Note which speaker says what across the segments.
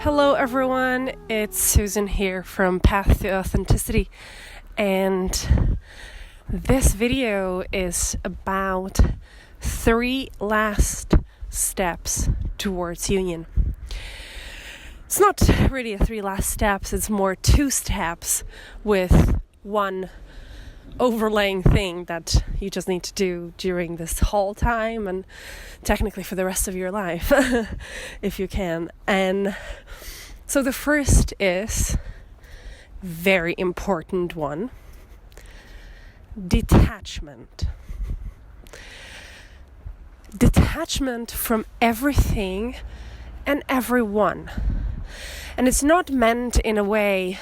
Speaker 1: Hello everyone, it's Susan here from Path to Authenticity, and this video is about 3 last steps towards union. It's not really 3 last steps, it's more 2 steps with one overlaying thing that you just need to do during this whole time and technically for the rest of your life if you can. And so the first is very important one: detachment from everything and everyone. And it's not meant in a way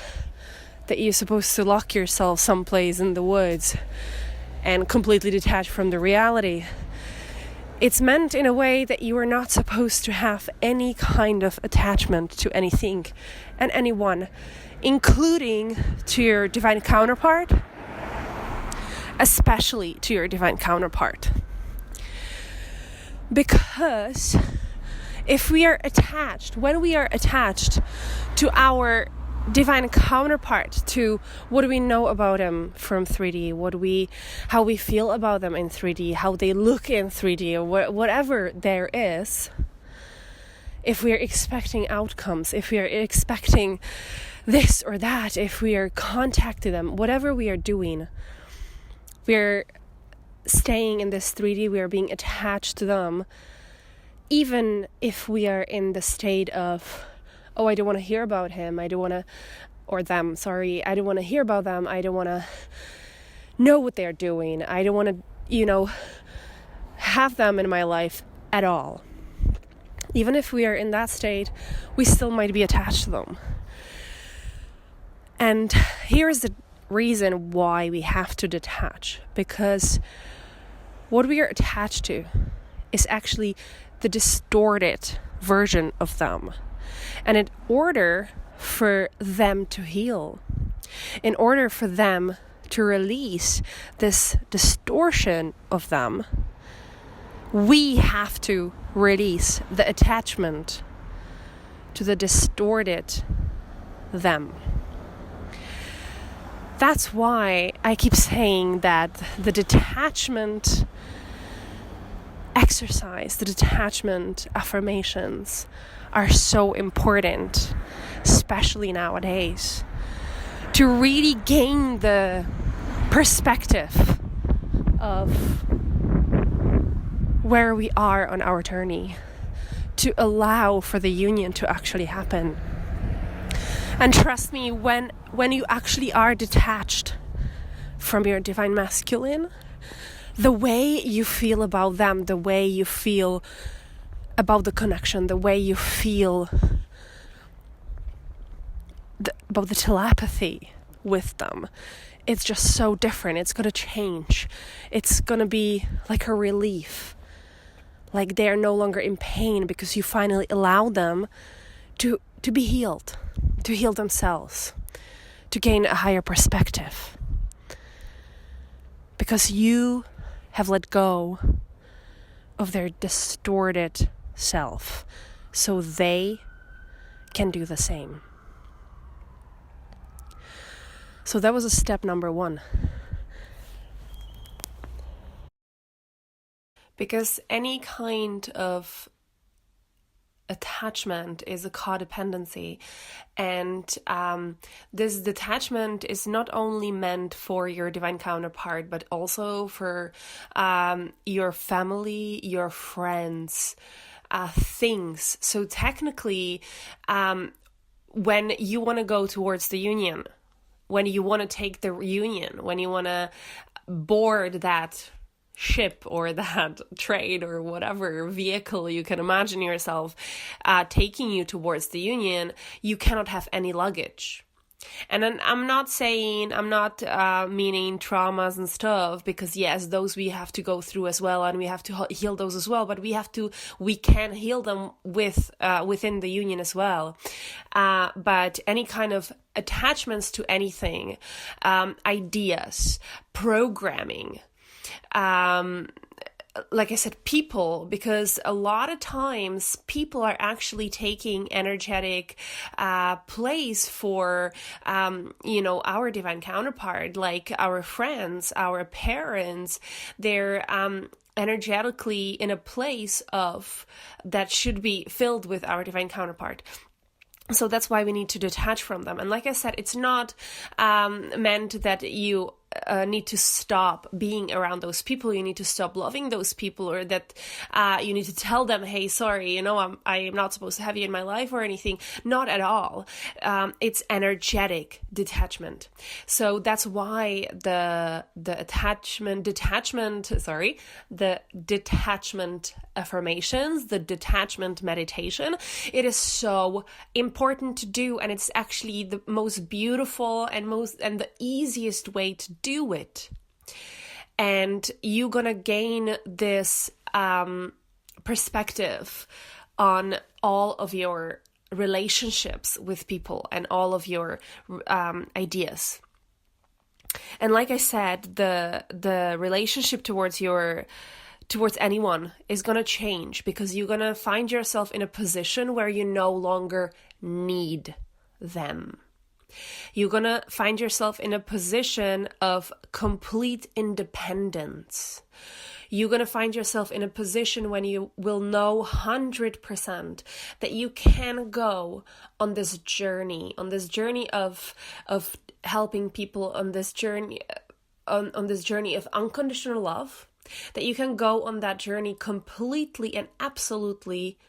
Speaker 1: that you're supposed to lock yourself someplace in the woods and completely detach from the reality. It's meant in a way that you are not supposed to have any kind of attachment to anything and anyone, including to your divine counterpart, especially to your divine counterpart. Because when we are attached to our divine counterpart, to what do we know about them from 3D, how we feel about them in 3D, how they look in 3D, or whatever there is, if we are expecting outcomes, if we are expecting this or that, if we are contacting them, whatever we are doing, we're staying in this 3D, we are being attached to them, even if we are in the state of, oh, I don't want to hear about him, I don't want to hear about them, I don't want to know what they're doing, I don't want to, have them in my life at all. Even if we are in that state, we still might be attached to them. And here's the reason why we have to detach, because what we are attached to is actually the distorted version of them. And in order for them to heal, in order for them to release this distortion of them, we have to release the attachment to the distorted them. That's why I keep saying that the detachment exercise, the detachment affirmations are so important, especially nowadays, to really gain the perspective of where we are on our journey, to allow for the union to actually happen. And trust me, when you actually are detached from your divine masculine, the way you feel about them, the way you feel about the connection, the way you feel about the telepathy with them, it's just so different. It's going to change. It's going to be like a relief. Like they're no longer in pain because you finally allow them to be healed, to heal themselves, to gain a higher perspective. Because you have let go of their distorted self, so they can do the same. So that was step number 1. Because any kind of attachment is a codependency, and this detachment is not only meant for your divine counterpart, but also for your family, your friends, things. So technically, when you want to go towards the union, when you want to take the union, when you want to board that ship or that train or whatever vehicle you can imagine yourself taking you towards the union, you cannot have any luggage. And then I'm not meaning traumas and stuff, because yes, those we have to go through as well, and we have to heal those as well, but we can heal them within the union as well. But any kind of attachments to anything, ideas, programming, like I said, people, because a lot of times people are actually taking energetic place for, our divine counterpart, like our friends, our parents. They're energetically in a place of that should be filled with our divine counterpart. So that's why we need to detach from them. And like I said, it's not meant that you need to stop being around those people. You need to stop loving those people, or that you need to tell them, hey, sorry, I am not supposed to have you in my life or anything. Not at all. It's energetic detachment. So that's why the detachment affirmations, the detachment meditation, it is so important to do, and it's actually the most beautiful and the easiest way to do it. And you're gonna gain this perspective on all of your relationships with people and all of your ideas. And like I said, the relationship towards anyone is going to change, because you're going to find yourself in a position where you no longer need them. You're going to find yourself in a position of complete independence. You're going to find yourself in a position when you will know 100% that you can go on this journey of helping people, on this journey of unconditional love, that you can go on that journey completely and absolutely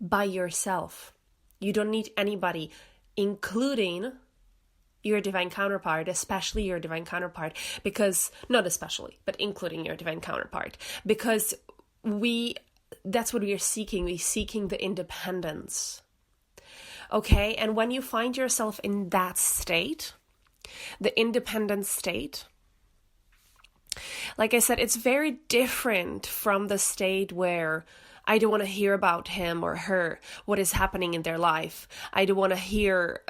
Speaker 1: by yourself. You don't need anybody, including your divine counterpart, especially your divine counterpart, because, not especially, but including your divine counterpart, because that's what we are seeking. We're seeking the independence. Okay? And when you find yourself in that state, the independent state, like I said, it's very different from the state where I don't want to hear about him or her, what is happening in their life. I don't want to hear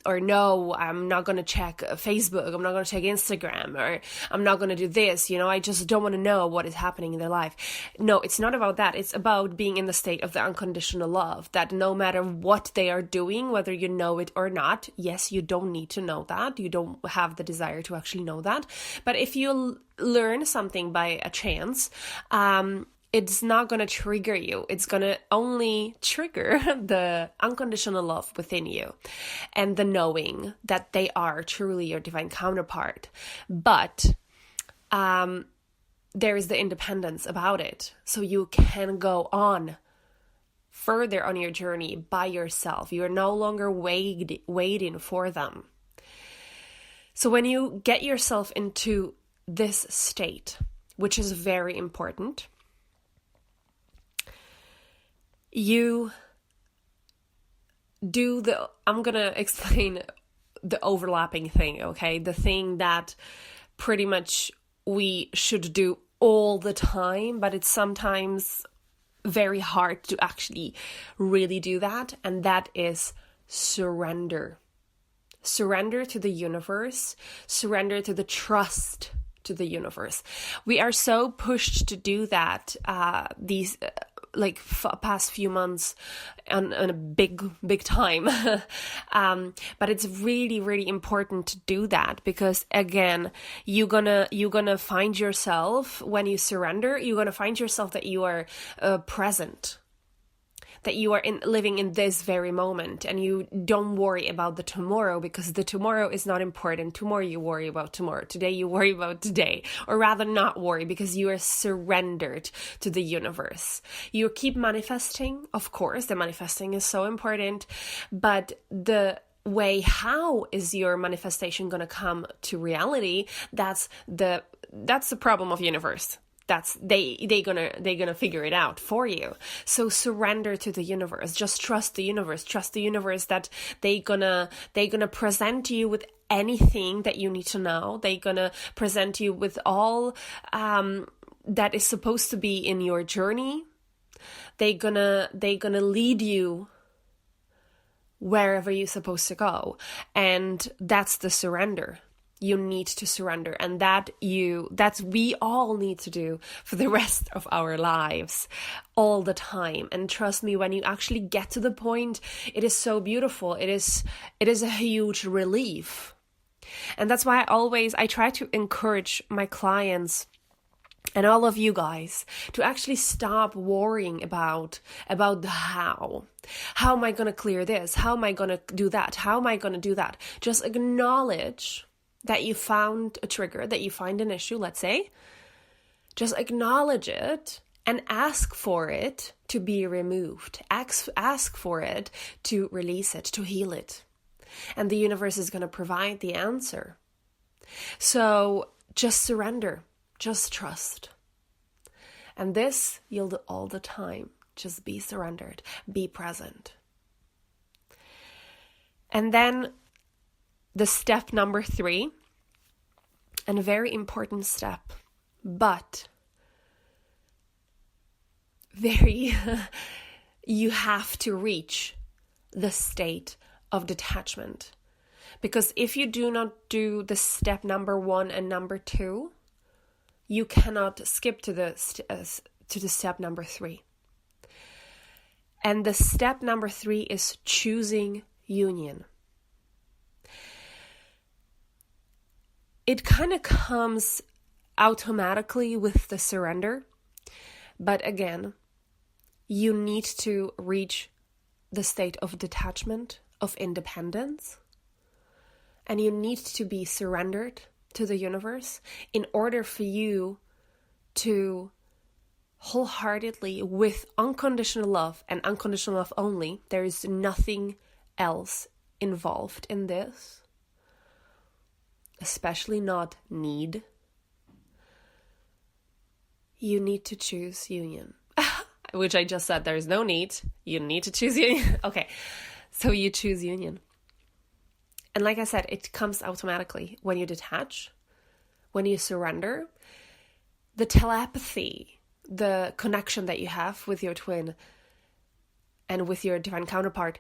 Speaker 1: or know, I'm not going to check Facebook, I'm not going to check Instagram, or I'm not going to do this, I just don't want to know what is happening in their life. No, it's not about that. It's about being in the state of the unconditional love, that no matter what they are doing, whether you know it or not, yes, you don't need to know that. You don't have the desire to actually know that. But if you learn something by a chance, it's not going to trigger you. It's going to only trigger the unconditional love within you and the knowing that they are truly your divine counterpart. But there is the independence about it. So you can go on further on your journey by yourself. You are no longer waiting for them. So when you get yourself into this state, which is very important, you do I'm going to explain the overlapping thing, okay? The thing that pretty much we should do all the time, but it's sometimes very hard to actually really do that. And that is surrender. Surrender to the universe, surrender to the trust to the universe. We are so pushed to do that these past few months on a big time. But it's really, really important to do that, because again, you're gonna find yourself, when you surrender, you're gonna find yourself that you are present, that you are living in this very moment, and you don't worry about the tomorrow, because the tomorrow is not important. Tomorrow you worry about tomorrow. Today you worry about today, or rather not worry, because you are surrendered to the universe. You keep manifesting, of course, the manifesting is so important, but the way how is your manifestation going to come to reality, that's the problem of universe. They gonna figure it out for you. So surrender to the universe. Just trust the universe. Trust the universe that they gonna present you with anything that you need to know. They gonna present you with all that is supposed to be in your journey. They gonna lead you wherever you're supposed to go, and that's the surrender. You need to surrender, and that's we all need to do for the rest of our lives all the time. And trust me, when you actually get to the point, it is so beautiful. It is a huge relief. And that's why I try to encourage my clients and all of you guys to actually stop worrying about the how. How am I going to clear this? How am I going to do that? How am I going to do that? Just acknowledge that you found a trigger, that you find an issue, let's say. Just acknowledge it and ask for it to be removed. Ask for it to release it, to heal it. And the universe is going to provide the answer. So just surrender. Just trust. And this you'll do all the time. Just be surrendered. Be present. And then the step number 3, and a very important step, but you have to reach the state of detachment. Because if you do not do the step number 1 and number 2, you cannot skip to the step number 3. And the step number 3 is choosing union. It kind of comes automatically with the surrender. But again, you need to reach the state of detachment, of independence. And you need to be surrendered to the universe in order for you to wholeheartedly, with unconditional love and unconditional love only, there is nothing else involved in this, especially not need. You need to choose union, which I just said there's no need. You need to choose union. Okay, so you choose union. And like I said, it comes automatically when you detach, when you surrender. The telepathy, the connection that you have with your twin and with your divine counterpart,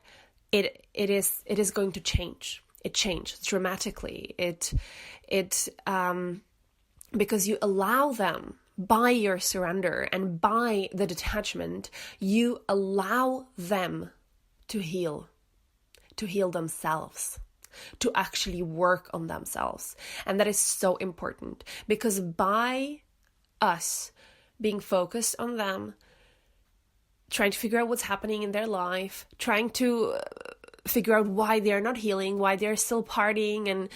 Speaker 1: it is going to change. It changed dramatically. Because you allow them, by your surrender and by the detachment, you allow them to heal themselves, to actually work on themselves. And that is so important, because by us being focused on them, trying to figure out what's happening in their life, trying to figure out why they're not healing, why they're still partying and,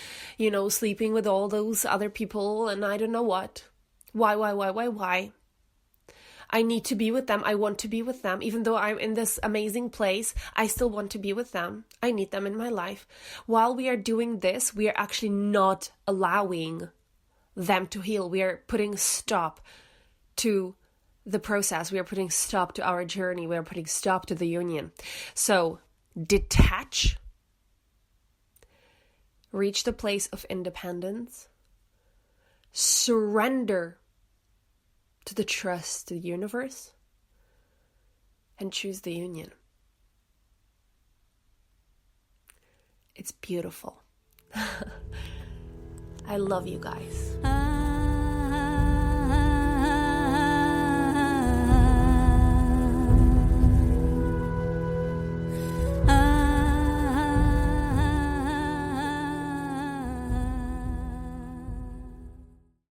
Speaker 1: sleeping with all those other people and I don't know what. Why? I need to be with them. I want to be with them. Even though I'm in this amazing place, I still want to be with them. I need them in my life. While we are doing this, we are actually not allowing them to heal. We are putting stop to the process. We are putting stop to our journey. We are putting stop to the union. So detach, reach the place of independence, surrender to the trust to the universe, and choose the union. It's beautiful. I love you guys.